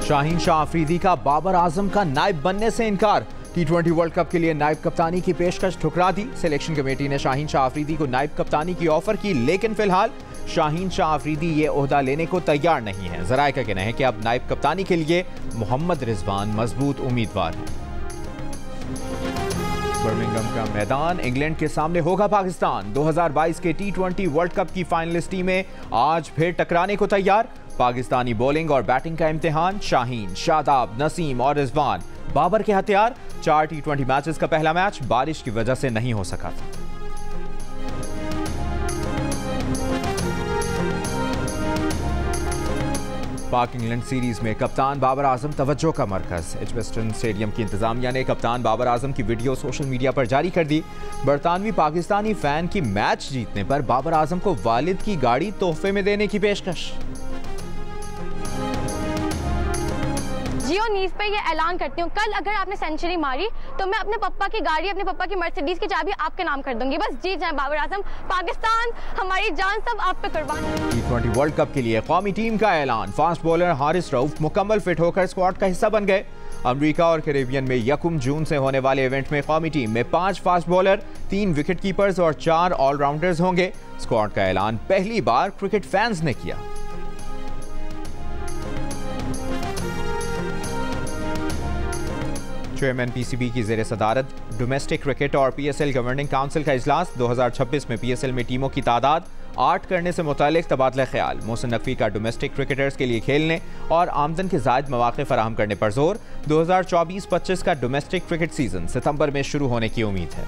शाहीन शाह अफरीदी का बाबर आजम का नायब बनने से इनकार। T20 वर्ल्ड कप के लिए नायब कप्तानी की पेशकश ठुकरा दी। सिलेक्शन कमेटी ने शाहीन शाह अफरीदी को नायब कप्तानी की ऑफर की, लेकिन फिलहाल शाहीन शाह अफरीदी ये ओहदा लेने को तैयार नहीं है। जराए का कहना है कि अब नायब कप्तानी के लिए मोहम्मद रिजवान मजबूत उम्मीदवार हैं। बर्मिंघम का मैदान, इंग्लैंड के सामने होगा पाकिस्तान। 2022 के T20 वर्ल्ड कप की फाइनलिस्ट टीमें आज फिर टकराने को तैयार। पाकिस्तानी बॉलिंग और बैटिंग का इम्तिहान। शाहीन, शादाब, नसीम और रिजवान बाबर के हथियार। 4 T20 मैचेस का पहला मैच बारिश की वजह से नहीं हो सका था। पाक इंग्लैंड सीरीज में कप्तान बाबर आजम तवज्जो का मरकज। एजबेस्टन स्टेडियम की इंतजामिया ने कप्तान बाबर आजम की वीडियो सोशल मीडिया पर जारी कर दी। बरतानवी पाकिस्तानी फैन की मैच जीतने पर बाबर आजम को वालिद की गाड़ी तोहफे में देने की पेशकश। जियो न्यूज़ पे ये ऐलान करती हूँ, कल अगर आपने सेंचुरी मारी तो मैं अपने पापा की गाड़ी, अपने पापा की मर्सिडीज की चाबी आपके नाम कर दूंगी। बस जीत जाए बाबर आजम। पाकिस्तान, हमारी जान सब आप पे कुर्बान। T20 वर्ल्ड कप के लिए कौमी टीम का ऐलान। फास्ट बॉलर हारिस रऊफ मुकम्मल फिट होकर स्क्वाड का हिस्सा बन गए। अमेरिका और कैरेबियन में 1 जून से होने वाले इवेंट में कौमी टीम में 5 फास्ट बॉलर, 3 विकेट कीपर्स और 4 ऑलराउंडर्स होंगे। स्क्वाड का ऐलान पहली बार क्रिकेट फैंस ने किया। चेयरमैन PCB की जेर सदारत डोमेस्टिक क्रिकेट और PSL गवर्निंग काउंसिल का इजलास। 2026 में PSL में टीमों की तादाद 8 करने से मुतालिक तबादला ख्याल। मोहसिन नकवी का डोमेस्टिक क्रिकेटर्स के लिए खेलने और आमदन के ज़ायद मौके फराहम करने पर जोर। 2024-25 का डोमेस्टिक क्रिकेट सीजन सितंबर में शुरू होने की उम्मीद है।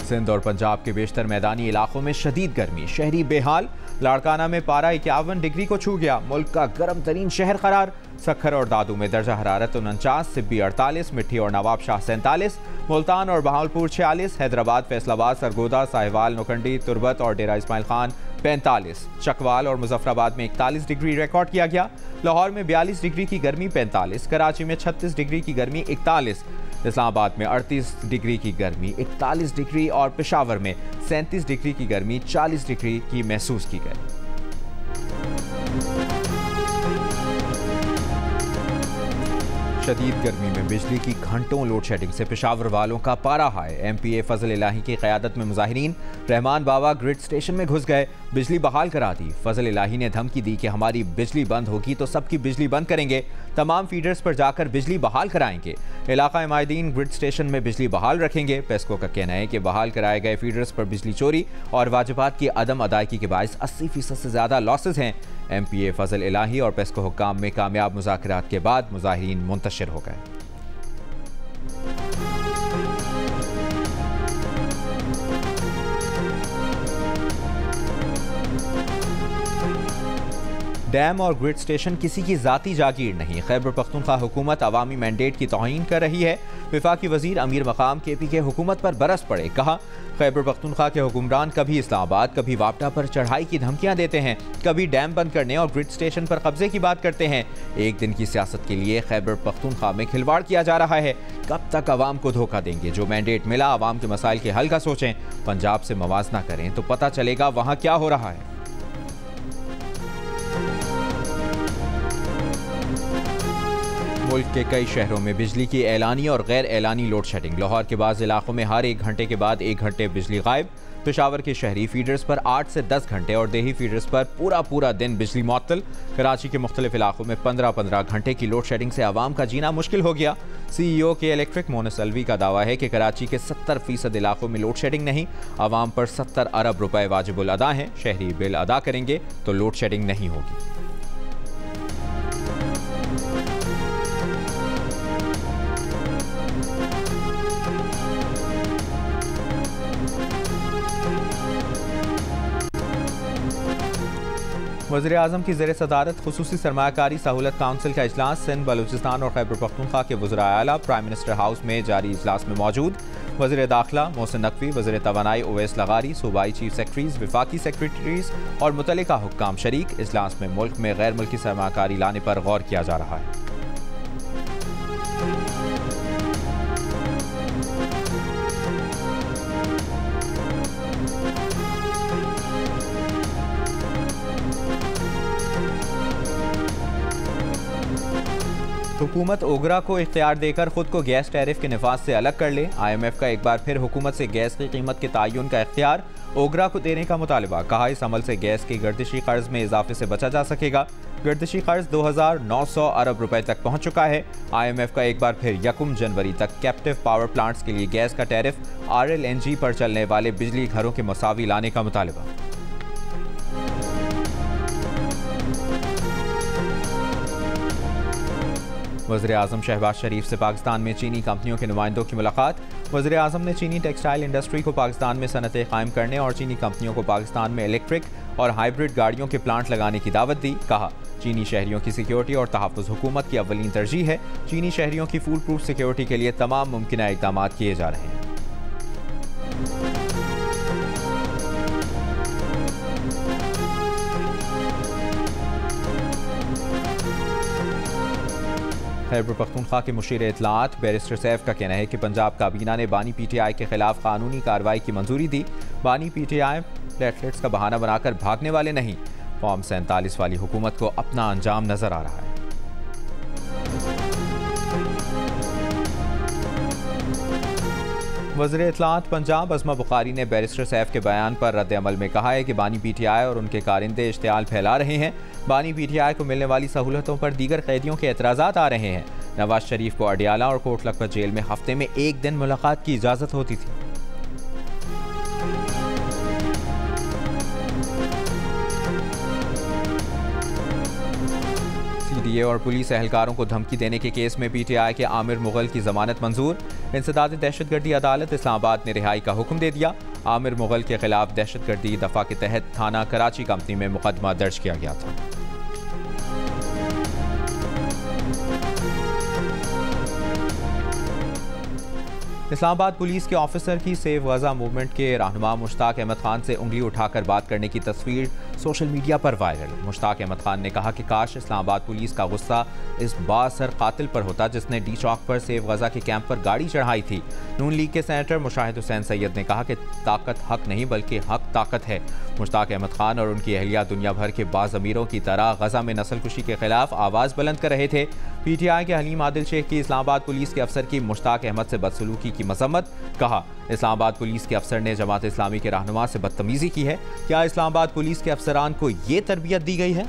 सिंध और पंजाब के बेशतर मैदानी इलाकों में शदीद गर्मी, शहरी बेहाल। लाड़काना में पारा 51 डिग्री को छू गया, मुल्क का गर्म तरीन शहर करार। सखर और दादू में दर्जा हरारत 49, सिब्बी 48, मिट्टी और नवाब शाह 47, मुल्तान और बहावलपुर 46, हैदराबाद, फैसलाबाद, सरगोदा, साहिवाल, नौखंडी, तुरबत और डेरा इस्माइल खान 45, चकवाल और मुजफ्फराबाद में 41 डिग्री रिकॉर्ड किया गया। लाहौर में 42 डिग्री की गर्मी 45, कराची में 36 डिग्री की गर्मी 41, इस्लामाबाद में 38 डिग्री की गर्मी 41 डिग्री और पेशावर में 37 डिग्री की गर्मी 40 डिग्री की महसूस की गई। शदीद गर्मी में बिजली की घंटों लोड शेडिंग से पेशावर वालों का पारा हाय। MPA फजल इलाही की क़यादत में मुजाहिरीन रहमान बाबा ग्रिड स्टेशन में घुस गए, बिजली बहाल करा दी। फजल इलाही ने धमकी दी कि हमारी बिजली बंद होगी तो सबकी बिजली बंद करेंगे, तमाम फीडर्स पर जाकर बिजली बहाल कराएंगे। इलाका माहिदीन ग्रिड स्टेशन में बिजली बहाल रखेंगे। पेस्को का कहना है कि बहाल कराए गए फीडर्स पर बिजली चोरी और वाजिबात की अदम अदायगी के बायस 80% से ज़्यादा लॉसेज हैं। MPA फजल इलाही और पेस्को हुक्काम में कामयाब मुज़ाकरात के बाद मुजाहिरीन मुंतशिर हो गए। डैम और ग्रिड स्टेशन किसी की जाती जागीर नहीं। खैबर पख्तूनख्वा हुकूमत अवामी मैंडेट की तौहीन कर रही है। वफाकी वजीर अमीर मकाम KP के हुकूमत पर बरस पड़े। कहा, खैबर पख्तूनख्वा के हुक्मरान कभी इस्लामाबाद, कभी वापडा पर चढ़ाई की धमकियां देते हैं, कभी डैम बंद करने और ग्रिड स्टेशन पर कब्जे की बात करते हैं। एक दिन की सियासत के लिए खैबर पख्तूनख्वा में खिलवाड़ किया जा रहा है। कब तक अवाम को धोखा देंगे? जो मैंडेट मिला अवाम के मसाइल के हल का सोचें। पंजाब से मवाजना करें तो पता चलेगा वहाँ क्या हो रहा है। मुल्क के कई शहरों में बिजली की ऐलानी और गैर ऐलानी लोड शेडिंग। लाहौर के बाज़ इलाकों में हर 1 घंटे के बाद 1 घंटे बिजली गायब। पेशावर के शहरी फीडर्स पर 8 से 10 घंटे और देही फीडर्स पर पूरा दिन बिजली मुअत्तल। कराची के मुख्तलिफ इलाकों में 15-15 घंटे की लोड शेडिंग से आवाम का जीना मुश्किल हो गया। CEO के इलेक्ट्रिक मोनस अलवी का दावा है कि कराची के 70% इलाकों में लोड शेडिंग नहीं। आवाम पर 70 अरब रुपए वाजिबुल अदा हैं। शहरी बिल अदा करेंगे तो लोड शेडिंग नहीं होगी। वज़ीर आज़म की ज़ेर सदारत खुसूसी सरमायाकारी सहूलत काउंसिल का इजलास। सिंध, बलूचिस्तान और खैबर पख्तूनख्वा के वज़राए आला प्राइम मिनिस्टर हाउस में जारी इजलास में मौजूद। वज़ीर दाखिला मोहसिन नकवी, वज़ीर तवानाई उवैस लगारी, सूबाई चीफ सेक्रेटरीज, वफाकी सेक्रेटरीज और मुतल्लिका हुक्काम शरीक। इजलास में मुल्क में गैर मुल्की सरमायाकारी लाने पर गौर किया जा रहा है। हुकूमत ओगरा को इख्तियार देकर खुद को गैस टैरिफ के निफाज से अलग कर ले। IMF का एक बार फिर हुकूमत से गैस की कीमत के तयन का इख्तियार ओगरा को देने का मुतालबा। कहा, इस अमल से गैस के गर्दिशी कर्ज में इजाफे से बचा जा सकेगा। गर्दिशी कर्ज 2900 अरब रुपए तक पहुंच चुका है। IMF का एक बार फिर 1 जनवरी तक कैप्टिव पावर प्लांट्स के लिए गैस का टैरिफ RLNG पर चलने वाले बिजली घरों के मुसावी लाने का मुतालबा। वज़ीर-ए-आज़म शहबाज शरीफ से पाकिस्तान में चीनी कंपनियों के नुमाइंदों की मुलाकात। वज़ीर-ए-आज़म ने चीनी टेक्सटाइल इंडस्ट्री को पाकिस्तान में सनतें कायम करने और चीनी कंपनियों को पाकिस्तान में इलेक्ट्रिक और हाइब्रिड गाड़ियों के प्लांट लगाने की दावत दी। कहा, चीनी शहरियों की सिक्योरिटी और तहफ़्फ़ुज़ हुकूमत की अव्वलीन तरजीह है। चीनी शहरियों की फूल प्रूफ सिक्योरिटी के लिए तमाम मुमकिन इक़दाम किए जा रहे हैं। खैबर पख्तूनख्वा के मुशीर इत्तलाआत बैरिस्टर सैफ का कहना है कि पंजाब काबीना ने बानी PTI के खिलाफ कानूनी कार्रवाई की मंजूरी दी। बानी PTI प्लेटलेट्स का बहाना बनाकर भागने वाले नहीं। फॉर्म 47 वाली हुकूमत को अपना अंजाम नजर आ रहा है। वज़ीर इत्तलाआत पंजाब अज़मा बुखारी ने बैरिस्टर सैफ के बयान पर रद्द अमल में कहा है कि बानी PTI और उनके कारिंदे इश्तियाल फैला रहे हैं। बानी PTI को मिलने वाली सहूलतों पर दीगर कैदियों के एतराज़ात आ रहे हैं। नवाज शरीफ को अडियाला और कोट लखपत जेल में हफ्ते में 1 दिन मुलाकात की इजाज़त होती थी। CDA और पुलिस एहलकारों को धमकी देने के केस में PTI के आमिर मुगल की जमानत मंजूर। इंसदाद दहशतगर्दी अदालत इस्लामाबाद ने रिहाई का हुक्म दे दिया। आमिर मुगल के खिलाफ दहशतगर्दी दफा के तहत थाना कराची कंपनी में मुकदमा दर्ज किया गया था। इस्लामाबाद पुलिस के ऑफिसर की सेव गजा मूवमेंट के रहनुमा मुश्ताक अहमद खान से उंगली उठाकर बात करने की तस्वीर सोशल मीडिया पर वायरल। मुश्ताक अहमद खान ने कहा कि काश इस्लामाबाद पुलिस का गुस्सा इस बासर कातिल पर होता जिसने डी चौक पर सेव गजा के कैंप पर गाड़ी चढ़ाई थी। नून लीग के सेनेटर मुशाहिद हुसैन सैयद ने कहा कि ताकत हक नहीं बल्कि हक ताकत है। मुश्ताक अहमद खान और उनकी अहलिया दुनिया भर के बाज़ अमीरों की तरह गजा में नस्लकुशी के खिलाफ आवाज़ बुलंद कर रहे थे। PTI के हलीम आदिल शेख की इस्लामाबाद पुलिस के अफसर की मुश्ताक अहमद से बदसलूकी की मजम्मत। कहा, इस्लामाबाद पुलिस के अफसर ने जमात इस्लामी के रहनुमा से बदतमीजी की है। क्या इस्लामाबाद पुलिस के अफसरान को ये तरबियत दी गई है?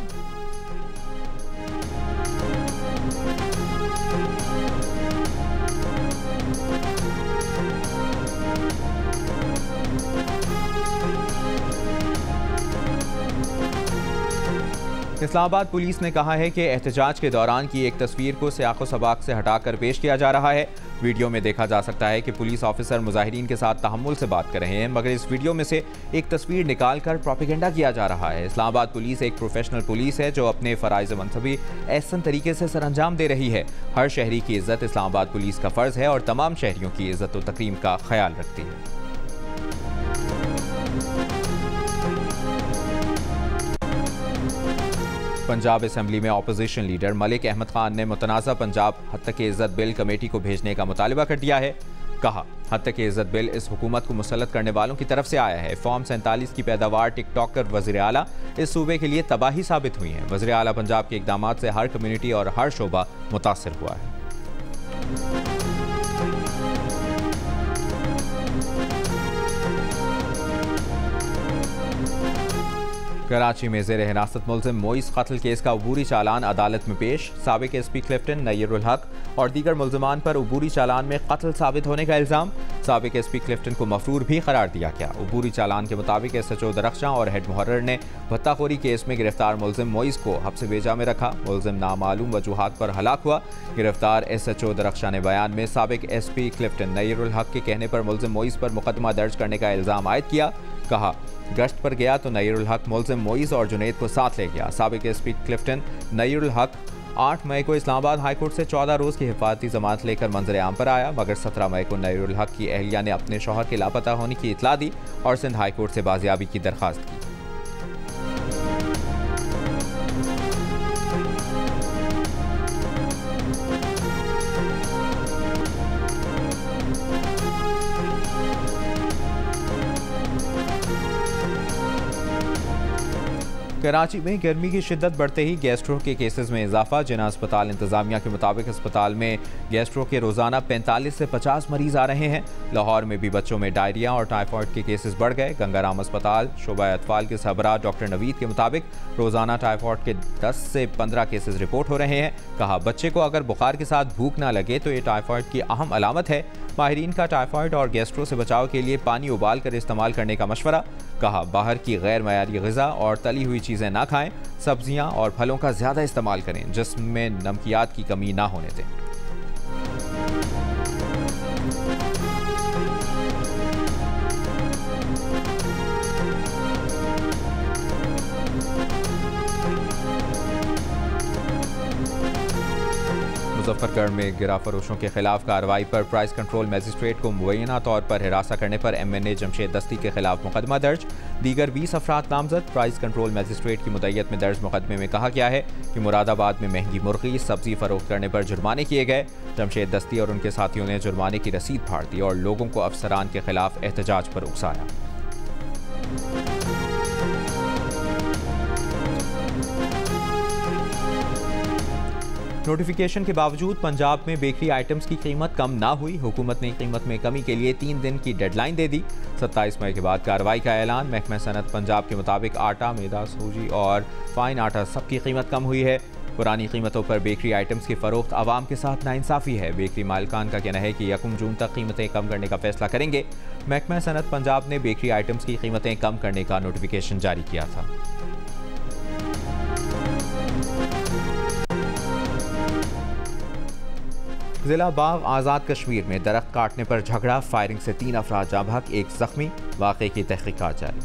इस्लामाबाद पुलिस ने कहा है कि एहतजाज के दौरान की एक तस्वीर को सियाक़ो सबाक से हटाकर पेश किया जा रहा है। वीडियो में देखा जा सकता है कि पुलिस ऑफिसर मुजाहिरीन के साथ तहम्मुल से बात कर रहे हैं, मगर इस वीडियो में से एक तस्वीर निकाल कर प्रोपेगेंडा किया जा रहा है। इस्लामाबाद पुलिस एक प्रोफेशनल पुलिस है जो अपने फ़राइज़ मनसबी एहसन तरीके से सरअंजाम दे रही है। हर शहरी की इज़्ज़त इस्लामाबाद पुलिस का फ़र्ज़ है और तमाम शहरियों की इज़्ज़त व तकरीम का ख्याल रखती है। पंजाब असेंबली में अपोजिशन लीडर मलिक अहमद खान ने मुतनाज़ा पंजाब हत्तक इज़्ज़त बिल कमेटी को भेजने का मुतालबा कर दिया है। कहा, हत्तक इज़्ज़त बिल इस हुकूमत को मुसल्लत करने वालों की तरफ से आया है। फॉर्म 47 की पैदावार टिकटॉकर वज़ीर आला इस सूबे के लिए तबाही साबित हुई है। वज़ीर आला पंजाब के इक़दामात से हर कम्यूनिटी और हर शोबा मुतासिर हुआ है। कराची में ज़ेर हिरासत मुल्ज़िम मोइस कत्ल केस का अबूरी चालान अदालत में पेश। साबिक SP क्लिफ्टन नय्यरुल हक और दीगर मुल्ज़िमान पर अबूरी चालान में कत्ल साबित होने का इल्ज़ाम। साबिक SP क्लिफ्टन को मफरूर भी करार दिया गया। अबूरी चालान के मुताबिक SHO दरख्शां और हेड मुहर्रर ने भत्ताखोरी केस में गिरफ्तार मुल्ज़िम मोइस को हब्स बेजा में रखा। मुल्ज़िम नामालूम वजूहात पर हलाक हुआ। गिरफ्तार SHO दरख्शां ने बयान में साबिक SP क्लिफ्टन नय्यरुल हक के कहने पर मुल्ज़िम मोइस पर मुकदमा दर्ज करने का इल्ज़ाम आयद किया। कहा, गश्त पर गया तो नय्यरुल हक मुल्ज़िम मोइस और जुनैद को साथ ले गया। साबिक SP क्लिफ्टन नय्यरुल हक 8 मई को इस्लामाबाद हाईकोर्ट से 14 रोज़ की हिफाजती जमानत लेकर मंजर आम पर आया, मगर 17 मई को नय्यरुल हक की अहलिया ने अपने शौहर के लापता होने की इतला दी और सिंध हाईकोर्ट से बाजियाबी की दरख्वास्त की। कराची में गर्मी की शिद्दत बढ़ते ही गैस्ट्रो के केसेस में इजाफा। जिना अस्पताल इंतजामिया के मुताबिक अस्पताल में गैस्ट्रो के रोजाना 45 से 50 मरीज आ रहे हैं। लाहौर में भी बच्चों में डायरिया और टाइफाइड के केसेस बढ़ गए। गंगाराम अस्पताल शोबा अतफाल के सरबराह डॉक्टर नवीद के मुताबिक रोजाना टाइफाइड के 10 से 15 केसेस रिपोर्ट हो रहे हैं। कहा, बच्चे को अगर बुखार के साथ भूख ना लगे तो ये टाइफाइड की अहम अलामत है। माहिरीन का टाइफाइड और गैस्ट्रो से बचाव के लिए पानी उबाल कर इस्तेमाल करने का मशवरा। कहा, बाहर की गैर मयारी ग़िज़ा और तली हुई चीज़ें ना खाएं। सब्जियां और फलों का ज़्यादा इस्तेमाल करें। जिस्म में नमकियात की कमी ना होने दें। मुजफ्फरगढ़ में गिराफरोशों के खिलाफ कार्रवाई पर प्राइस कंट्रोल मजिस्ट्रेट को मुबैना तौर पर हिरासत करने पर MNA जमशेद दस्ती के खिलाफ मुकदमा दर्ज। दीगर 20 अफराद नामजद। प्राइस कंट्रोल मजिस्ट्रेट की मुद्दत में दर्ज मुकदमे में कहा गया है कि मुरादाबाद में महंगी मुर्गी सब्जी फरोख्त करने पर जुर्माने किए गए। जमशेद दस्ती और उनके साथियों ने जुर्माने की रसीद फाड़ दी और लोगों को अफसरान के खिलाफ एहतजाज पर उकसाया। नोटिफिकेशन के बावजूद पंजाब में बेकरी आइटम्स की कीमत कम ना हुई। हुकूमत ने कीमत में कमी के लिए 3 दिन की डेडलाइन दे दी। 27 मई के बाद कार्रवाई का ऐलान। महकमा सनत पंजाब के मुताबिक आटा, मैदा, सूजी और फाइन आटा सबकी कीमत कम हुई है। पुरानी कीमतों पर बेकरी आइटम्स की फरोख्त आवाम के साथ नाइंसाफ़ी है। बेकरी मालिकान का कहना है कि 1 जून तक कीमतें कम करने का फैसला करेंगे। महकमा सनत पंजाब ने बेकरी आइटम्स की कीमतें कम करने का नोटिफिकेशन जारी किया था। जिला बाग आज़ाद कश्मीर में दरख्त काटने पर झगड़ा, फायरिंग से 3 अफराद जाँ बहक, 1 जख्मी। वाक़े की तहकीकात जारी।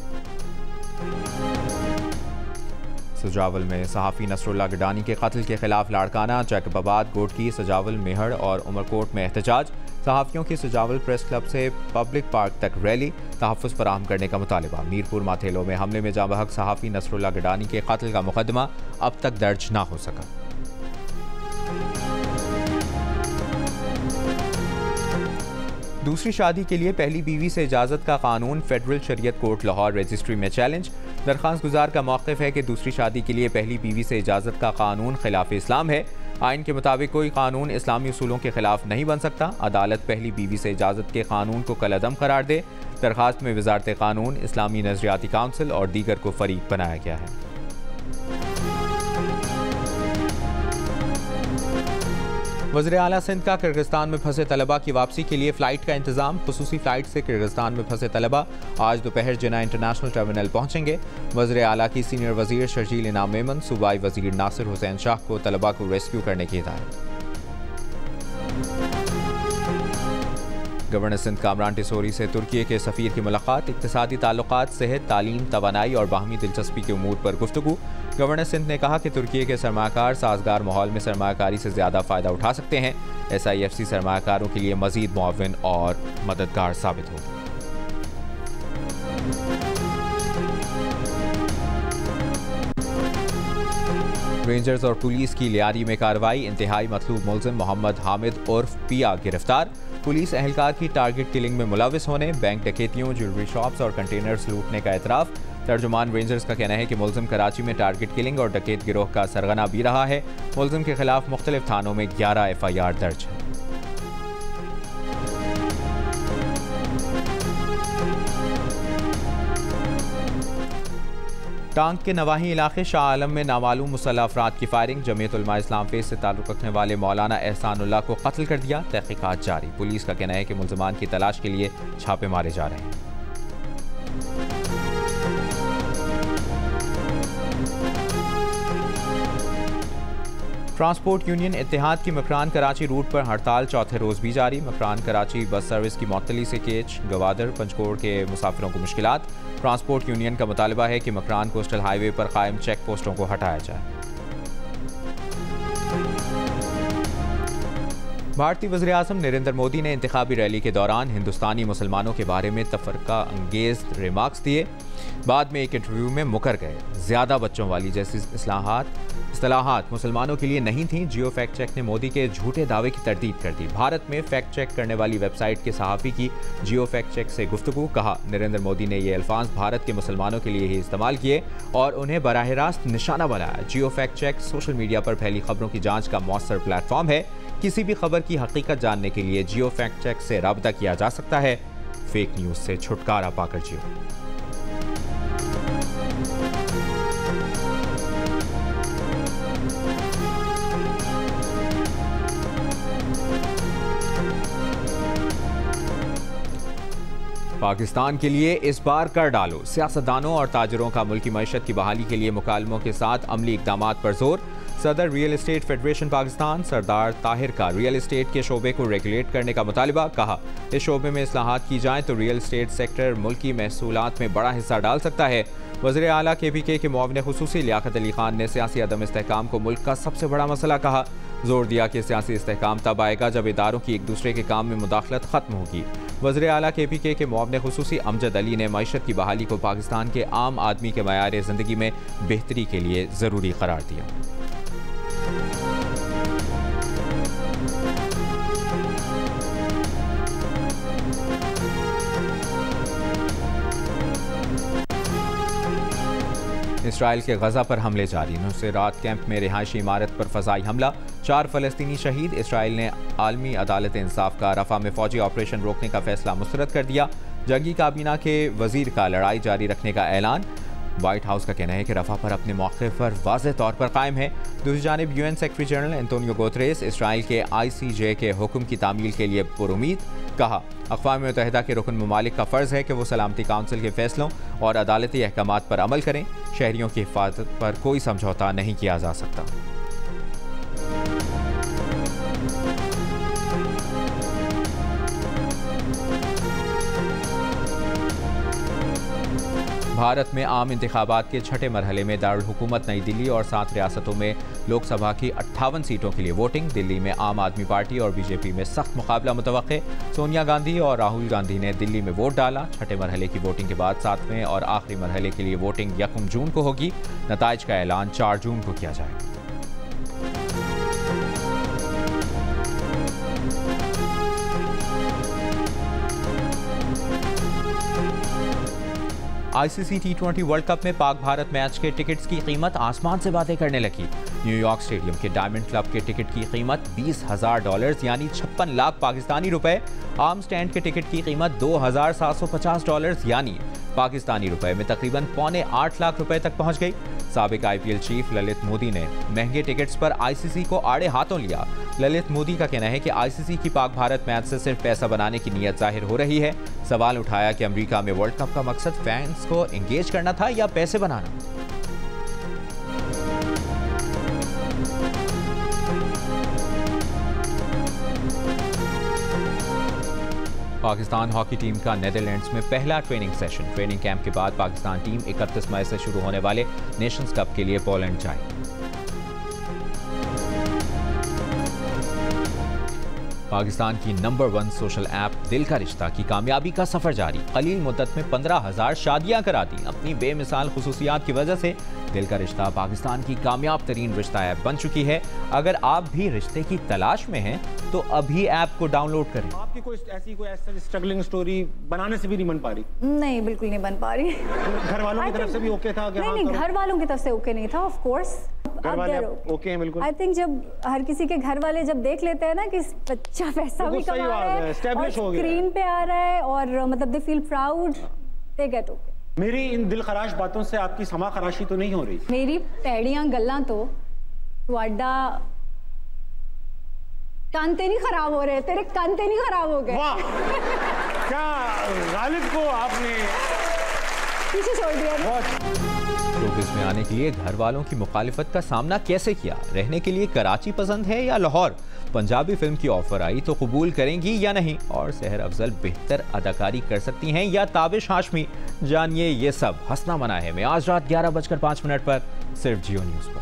सजावल में सहाफ़ी नसरुल्लाह गिडानी के कत्ल के खिलाफ लाड़काना, जैकबाबाद, गोटकी, सजावल, मेहड़ और उमरकोट में एहतजाज। सहाफ़ियों की सजावल प्रेस क्लब से पब्लिक पार्क तक रैली। तहफ़्फ़ुज़ फराहम करने का मुतालबा। मीरपुर माथेलो में हमले में जाँ बहक सहाफ़ी नसरुल्लाह गिडानी के कत्ल का मुकदमा अब तक दर्ज ना हो सका। दूसरी शादी के लिए पहली बीवी से इजाज़त का कानून फेडरल शरीयत कोर्ट लाहौर रजिस्ट्री में चैलेंज। दरख्वास्त गुजार का मौक़िफ़ है कि दूसरी शादी के लिए पहली बीवी से इजाज़त का कानून खिलाफ इस्लाम है। आइन के मुताबिक कोई कानून इस्लामी उसूलों के खिलाफ नहीं बन सकता। अदालत पहली बीवी से इजाज़त के कानून को कलअदम करार दे। दरख्वास्त में वज़ारत कानून, इस्लामी नज़रियाती काउंसिल और दीगर को फरीक बनाया गया है। वज़ीर आला सिंध का किर्गिस्तान में फंसे तलबा की वापसी के लिए फ़्लाइट का इंतज़ाम। खुसूसी फ़्लाइट से किर्गिस्तान में फंसे तलबा आज दोपहर जिना इंटरनेशनल टर्मिनल पहुँचेंगे। वज़ीर आला की सीनियर वज़ीर शर्जील इनाम मेमन, सूबाई वज़ीर नासिर हुसैन शाह को तलबा को रेस्क्यू करने की हिदायत। गवर्नर सिंध कामरान टिसोरी से तुर्की के सफ़ीर की मुलाकात। इक़्तिसादी ताल्लुकात, सेहत, तालीम, तवानाई और बाहमी दिलचस्पी के उमूर पर गुफ्तगू। गवर्नर सिंध ने कहा कि तुर्की के सरमाकार साजगार माहौल में सरमाकारी से ज़्यादा फ़ायदा उठा सकते हैं। SIFC सरमाकारों के लिए मज़ीद मुआविन और मददगार साबित होगी। रेंजर्स और पुलिस की लियारी में कार्रवाई। इंतहाई मतलूब मुलजिम मोहम्मद हामिद उर्फ पिया गिरफ्तार। पुलिस एहलकार की टारगेट किलिंग में मुलविस होने, बैंक डकैतियों, ज्वेलरी शॉप्स और कंटेनर्स लूटने का एतराफ़। तर्जुमान रेंजर्स का कहना है कि मुलजिम कराची में टारगेट किलिंग और डकैत गिरोह का सरगना भी रहा है। मुलजिम के खिलाफ मुख्तलिफ थानों में 11 FIR दर्ज है। टांग के नवाही इलाके शाह आलम में नामालूम मुसल्लह अफराद की फायरिंग। जमीयत उलमा इस्लाम फेज से ताल्लुक़ रखने वाले मौलाना एहसानुल्लाह को कत्ल कर दिया। तहकीकात जारी। पुलिस का कहना है कि मुल्ज़िमान की तलाश के लिए छापे मारे जा रहे हैं। ट्रांसपोर्ट यूनियन इत्तेहाद की मकरान कराची रूट पर हड़ताल चौथे रोज़ भी जारी। मकरान कराची बस सर्विस की मअतली से केच, गवादर, पंचकोट के मुसाफिरों को मुश्किलात। ट्रांसपोर्ट यूनियन का मुतालबा है कि मकरान कोस्टल हाईवे पर कायम चेक पोस्टों को हटाया जाए। भारतीय वज़ीर-ए-आज़म नरेंद्र मोदी ने इंतखाबी रैली के दौरान हिंदुस्तानी मुसलमानों के बारे में तफरका अंगेज रिमार्क्स दिए। बाद में एक इंटरव्यू में मुकर गए। ज़्यादा बच्चों वाली जैसी इस्तिलाहात मुसलमानों के लिए नहीं थीं। जियो फैक्ट चेक ने मोदी के झूठे दावे की तरदीद कर दी। भारत में फैक्ट चेक करने वाली वेबसाइट के सहाफ़ी की जियो फैक्ट चेक से गुफ्तगू। कहा, नरेंद्र मोदी ने ये अल्फाज भारत के मुसलमानों के लिए ही इस्तेमाल किए और उन्हें बराह रास्त निशाना बनाया। जियो फैक्ट चेक सोशल मीडिया पर फैली खबरों की जाँच का मौसर प्लेटफॉर्म है। किसी भी खबर की हकीकत जानने के लिए जियो फैक्ट चेक से राब्ता किया जा सकता है। फेक न्यूज़ से छुटकारा पाकर जियो। पाकिस्तान के लिए इस बार कर डालो। सियासतदानों और ताजरों का मुल्की मईशत की बहाली के लिए मुकालमों के साथ अमली इक़दामात पर जोर। सदर रियल एस्टेट फेडरेशन पाकिस्तान सरदार ताहिर का रियल एस्टेट के शोबे को रेगुलेट करने का मुतालिबा। कहा, इस शोबे में इस्लाहात की जाएं तो रियल एस्टेट सेक्टर मुल्की महसूलात में बड़ा हिस्सा डाल सकता है। वज़ीर आला KPK के मुआविन खुसूसी लियाकत अली खान ने सियासी अदम इस्तेहकाम को मुल्क का सबसे बड़ा मसला कहा। जोर दिया कि सियासी इस्तेहकाम तब आएगा जब इदारों की एक दूसरे के काम में मुदाखलत खत्म होगी। वज़ीर आला KPK के मुआविन खुसूसी अमजद अली ने मईशत की बहाली को पाकिस्तान के आम आदमी के मयार ज़िंदगी में बेहतरी के लिए ज़रूरी करार दिया। इसराइल के गजा पर हमले जारी। नुसैरात कैंप में रिहायशी इमारत पर फ़ज़ाई हमला, 4 फ़लस्तीनी शहीद। इसराइल ने आलमी अदालत इंसाफ का रफ़ा में फ़ौजी ऑपरेशन रोकने का फैसला मुस्तरद कर दिया। जंगी काबीना के वज़ीर का लड़ाई जारी रखने का ऐलान। व्हाइट हाउस का कहना है कि रफ़ा पर अपने मौक़े पर वाज़ेह तौर पर कायम है। दूसरी जानिब UN secretary general Antonio Guterres Israel के ICJ के हुक्म की तामील के लिए पुरुमीद। कहा, अक़वाम मुत्तहिदा के रुकन ममालिक का फ़र्ज़ है कि वो सलामती काउंसिल के फैसलों और अदालती अहकामात पर अमल करें। शहरियों की हिफाजत पर कोई समझौता नहीं किया जा सकता। भारत में आम इंतखाबात के छठे मरहले में दारुल हुकूमत नई दिल्ली और 7 रियासतों में लोकसभा की 58 सीटों के लिए वोटिंग। दिल्ली में आम आदमी पार्टी और BJP में सख्त मुकाबला मुतवक्के। सोनिया गांधी और राहुल गांधी ने दिल्ली में वोट डाला। छठे मरहले की वोटिंग के बाद 7वें और आखिरी मरहले के लिए वोटिंग 1 जून को होगी। नताइज का ऐलान 4 जून को किया जाएगा। ICC T20 वर्ल्ड कप में पाक भारत मैच के टिकट्स की कीमत आसमान से बातें करने लगी। न्यूयॉर्क स्टेडियम के डायमंड क्लब के टिकट की कीमत $20,000 यानी 56 लाख पाकिस्तानी रुपए। आम स्टैंड के टिकट की कीमत $2,750 यानी पाकिस्तानी रुपए में तकरीबन $7.25 लाख तक पहुंच गई। साबिक IPL चीफ ललित मोदी ने महंगे टिकट्स पर ICC को आड़े हाथों लिया। ललित मोदी का कहना है कि ICC की पाक भारत मैच से सिर्फ पैसा बनाने की नीयत जाहिर हो रही है। सवाल उठाया कि अमेरिका में वर्ल्ड कप का मकसद फैंस को एंगेज करना था या पैसे बनाना। पाकिस्तान हॉकी टीम का नेदरलैंड्स में पहला ट्रेनिंग सेशन। ट्रेनिंग कैंप के बाद पाकिस्तान टीम 31 मई से शुरू होने वाले नेशंस कप के लिए पोलैंड जाएगी। पाकिस्तान की नंबर 1 सोशल ऐप दिल का रिश्ता की कामयाबी का सफर जारी। कलील मुद्दत में 15,000 शादियां करा दी। अपनी बेमिसाल खुसूसियात की वजह से दिल का रिश्ता पाकिस्तान की कामयाब तरीन रिश्ता ऐप बन चुकी है। अगर आप भी रिश्ते की तलाश में हैं तो अभी ऐप को डाउनलोड करें। आपकी कोई ऐसी स्ट्रगलिंग स्टोरी बनाने से भी नहीं बन पा रही? नहीं, बिल्कुल नहीं बन पा रही। घर वालों की तरफ से भी ओके था? नहीं, घर वालों की तरफ से ओके नहीं था। ऑफ कोर्स घर वाले ओके हैं बिल्कुल। आई थिंक जब हर किसी के घर वाले जब देख लेते हैं ना कि बच्चा पैसा भी कमा रहा है, एस्टैब्लिश हो गया, स्क्रीन पे आ रहा है और मतलब they feel proud, they get okay. मेरी इन दिल खराश बातों से आपकी समा खराशी तो नहीं हो रही? मेरी पैड़ियां गल्लां तो ਤੁਹਾਡਾ कान ते नहीं खराब हो रहे, तेरे कान ते नहीं खराब हो गए। वाह, क्या गालिब को आपने पीछे छोड़ दिया। शोबिज़ में आने के लिए घर वालों की मुखालिफत का सामना कैसे किया? रहने के लिए कराची पसंद है या लाहौर? पंजाबी फिल्म की ऑफर आई तो कबूल करेंगी या नहीं? और सहर अफजल बेहतर अदाकारी कर सकती हैं या ताबिश हाशमी? जानिए ये सब हंसना मना है में आज रात 11:05 पर सिर्फ जियो न्यूज़ पर।